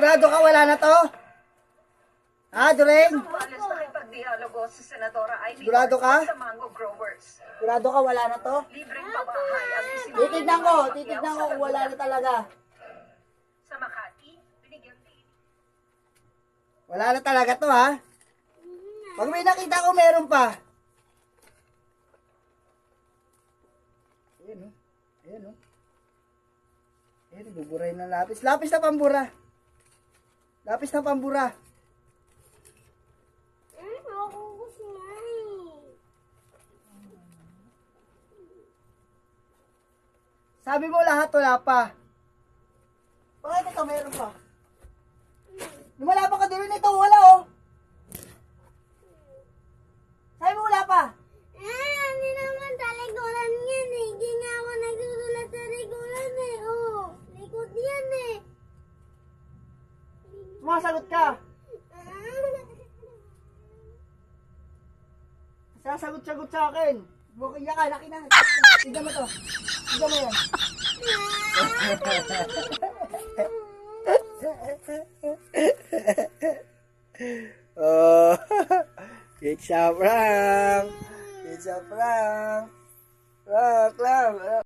Sigurado ka wala na to? Ha, Doreen? Alas na ipagdialogo sa Senadora Amy Sigurado ka? sa mango growers. Sigurado ka wala na to? Libreng pabahay ang Titignan ko kung wala na talaga. Sa Makati, binigyan din. Wala na talaga to, ha? Pag may nakita ko, meron pa. Ayan, o. Ayan, o. Ayan, buburahin ng lapis. Lapis na pambura. Lapis na pambura. Sabi mo lahat wala pa. Bakit ito meron pa? Lumala pa ka din ito, wala oh. Sabi mo wala pa. Hindi naman sa likuran yan eh. Hindi nga ako nagsusulat sa likuran eh. Oh, likod yan eh. Sumasagot ka. Sasagot-sagot sa akin. Bukaya ka, laki na. Tignan mo to. Tignan mo yan. Oh, it's a prank. It's a prank. Prank lang.